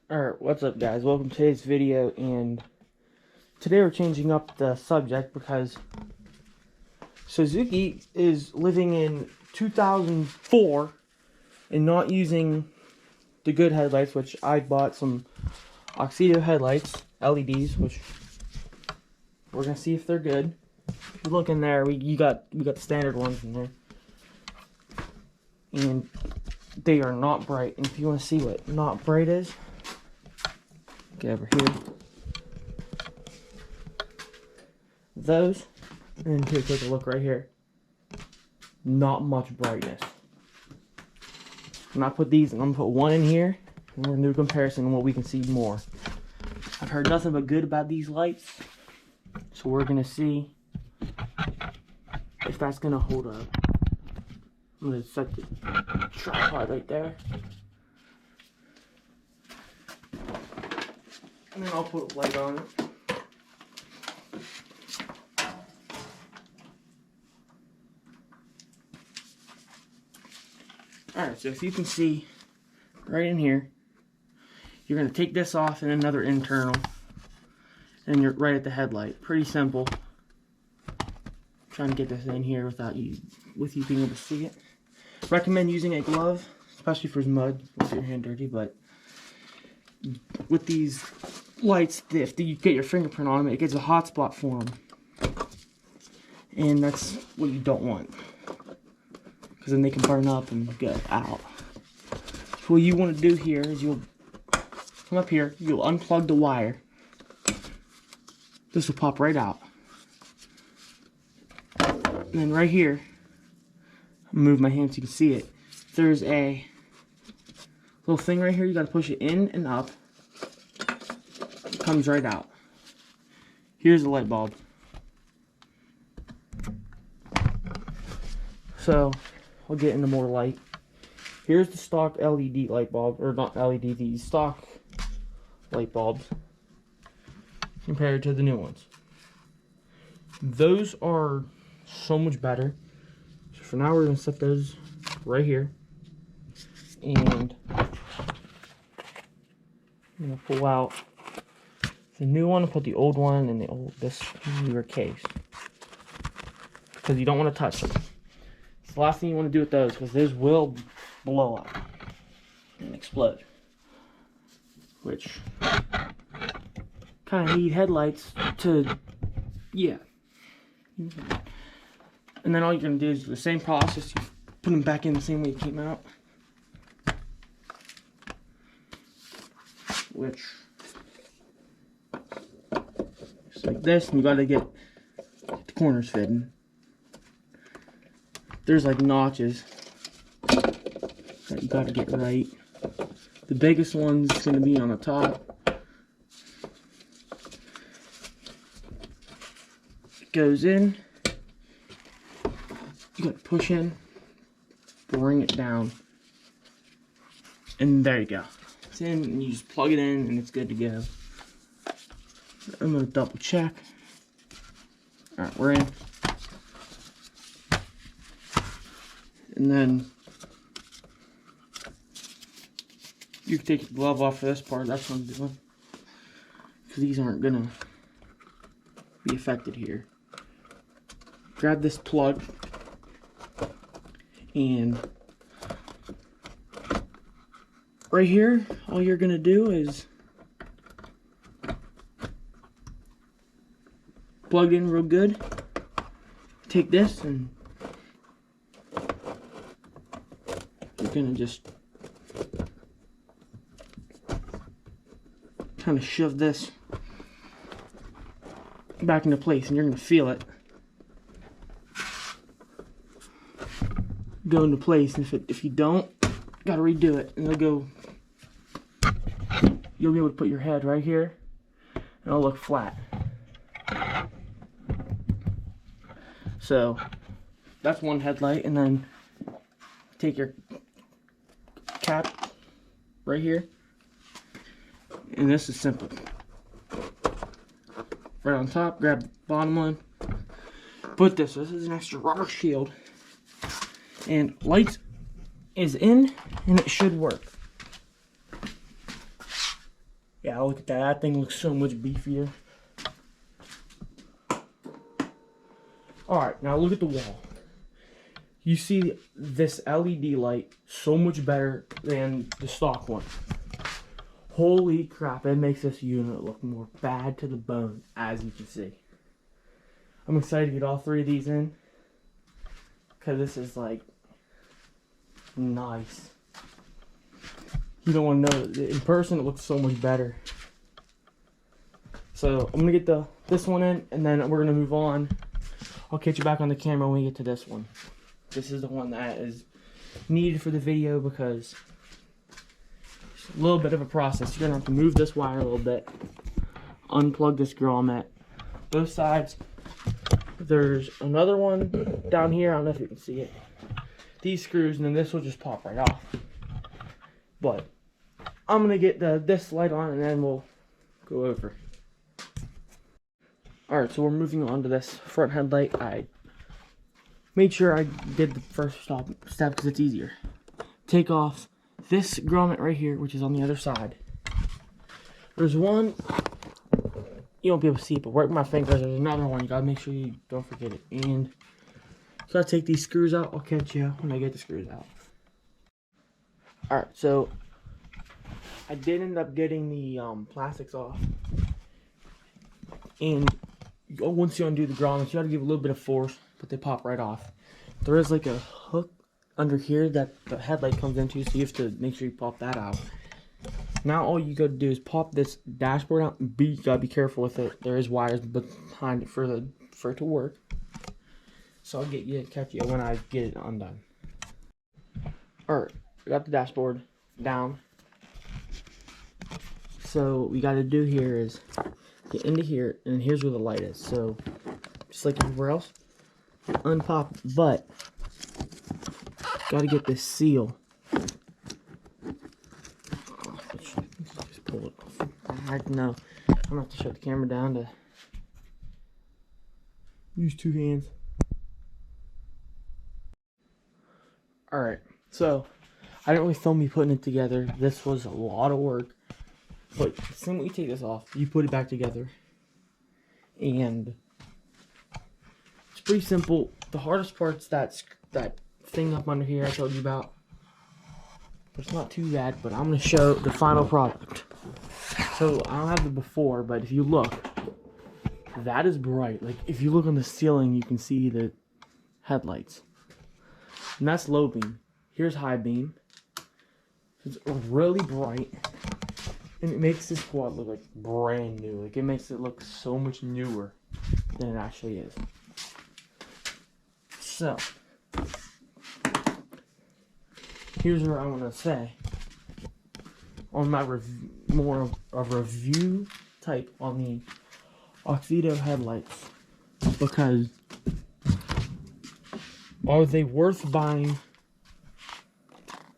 Alright, what's up guys? Welcome to today's video, and today we're changing up the subject because Suzuki is living in 2004 and not using the good headlights, which I bought some Oxido headlights, LEDs, which we're gonna see if they're good. If you look in there, we got the standard ones in there. And they are not bright. And if you want to see what not bright is, get over here. Those, and here, take a look right here. Not much brightness. I'm gonna put these, and I'm gonna put one in here, and we're gonna do a comparison on what we can see more. I've heard nothing but good about these lights, so we're gonna see if that's gonna hold up. I'm gonna set the tripod right there. And then I'll put a light on it. Alright, so if you can see right in here, you're going to take this off and another internal. And you're right at the headlight. Pretty simple. I'm trying to get this in here without you being able to see it. Recommend using a glove, especially for mud. Don't get your hand dirty, but with these lights, if you get your fingerprint on them, it gets a hot spot for them. And that's what you don't want, because then they can burn up and get out. So what you want to do here is you'll come up here, you'll unplug the wire. This will pop right out. And then right here, I'll move my hand so you can see it. There's a little thing right here, you gotta push it in and up. It comes right out. Here's the light bulb. So, I'll get into more light. Here's the stock LED light bulb, or not LED, the stock light bulbs compared to the new ones. Those are so much better. So for now, we're gonna set those right here. And I'm gonna pull out the new one and put the old one in this newer case, because you don't want to touch them. It's the last thing you want to do with those, because those will blow up and explode, which kind of need headlights to, yeah. And then all you're gonna do is the same process. You put them back in the same way you came out. Which it's like this, and you gotta get the corners fitting. There's like notches that you gotta get right. The biggest one's gonna be on the top. It goes in. You gotta push in, bring it down, and there you go. It's in, and you just plug it in, and it's good to go. I'm gonna double check. Alright, we're in. And then you can take the glove off for this part. That's what I'm doing, because these aren't gonna be affected here. Grab this plug, and right here, all you're gonna do is plug it in real good. Take this, and you're gonna just kind of shove this back into place, and you're gonna feel it go into place. And if you don't, you gotta redo it, and it'll go. You'll be able to put your head right here, and it'll look flat. So that's one headlight, and then take your cap right here, and this is simple. Right on top, grab the bottom one, put this. This is an extra rubber shield, and lights is in, and it should work. Yeah, look at that. That thing looks so much beefier. Alright, now look at the wall. You see this LED light so much better than the stock one. Holy crap, it makes this unit look more bad to the bone, as you can see. I'm excited to get all 3 of these in, because this is like nice. You don't want to know, in person it looks so much better. So I'm going to get this one in, and then we're going to move on. I'll catch you back on the camera when we get to this one. This is the one that is needed for the video because it's a little bit of a process. You're going to have to move this wire a little bit, unplug this grommet, both sides. There's another one down here. I don't know if you can see it. These screws, and then this will just pop right off. But I'm going to get this light on, and then we'll go over. Alright, so we're moving on to this front headlight. I made sure I did the first step because it's easier. Take off this grommet right here, which is on the other side. There's one, you won't be able to see it, but right with my fingers, there's another one. You gotta make sure you don't forget it. And so I take these screws out. I'll catch you when I get the screws out. Alright, so I did end up getting the plastics off. And once you undo the grommets, you gotta give a little bit of force, but they pop right off. There is like a hook under here that the headlight comes into, so you have to make sure you pop that out. Now all you gotta do is pop this dashboard out. You gotta be careful with it. There is wires behind it for it to work. So I'll catch you when I get it undone. Alright, I got the dashboard down. So what we gotta do here is get into here, and here's where the light is. So just like everywhere else, unpop, but gotta get this seal. Just pull it off. I know I'm gonna have to shut the camera down to use 2 hands. Alright, so I didn't really film me putting it together. This was a lot of work. But as soon as you take this off, you put it back together. And it's pretty simple. The hardest part's that thing up under here I told you about. But it's not too bad, but I'm going to show the final product. So I don't have the before, but if you look, that is bright. Like if you look on the ceiling, you can see the headlights. And that's low beam. Here's high beam. It's really bright. And it makes this quad look like brand new. Like it makes it look so much newer than it actually is. So here's what I want to say on my more of a review type on the Oxydo headlights, because are they worth buying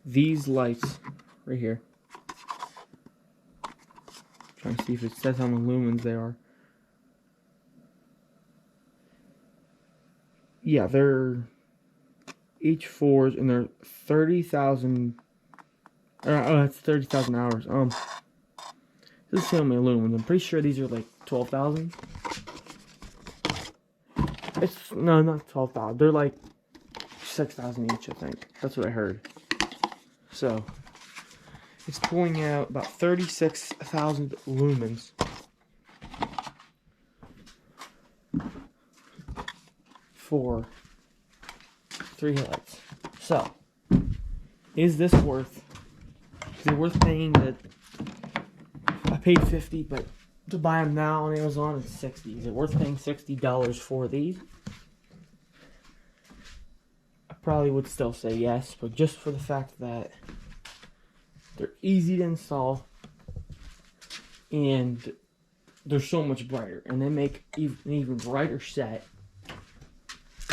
these lights right here? Trying to see if it says how many lumens they are. Yeah, they're each 4s, and they're 30,000. Oh, that's 30,000 hours. This is how many lumens. I'm pretty sure these are like 12,000. No, not 12,000. They're like 6,000 each, I think. That's what I heard. So it's pulling out about 36,000 lumens. For 3 headlights. So, is this worth? Is it worth paying that? I paid $50, but to buy them now on Amazon it's $60. Is it worth paying $60 for these? I probably would still say yes, but just for the fact that they're easy to install and they're so much brighter, and they make an even brighter set,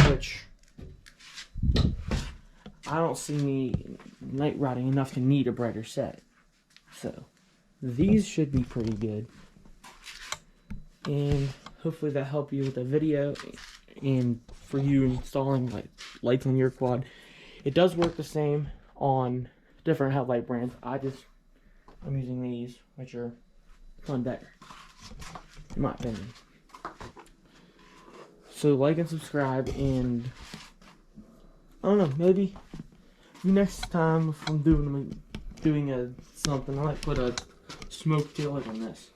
which I don't see me night riding enough to need a brighter set. So these should be pretty good, and hopefully that helped you with the video and for you installing like lights on your quad. It does work the same on different headlight brands. I'm using these, which are fun better, in my opinion. So like and subscribe, and I don't know, maybe next time if I'm doing something, I might put a smoke tail like on this.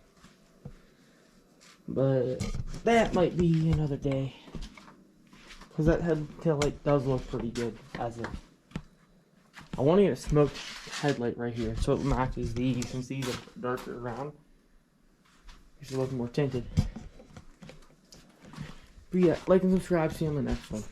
But that might be another day, because that head tail light does look pretty good as it. I want to get a smoked headlight right here so it matches these, since these are darker around. It's a little more tinted. But yeah, like and subscribe. See you on the next one.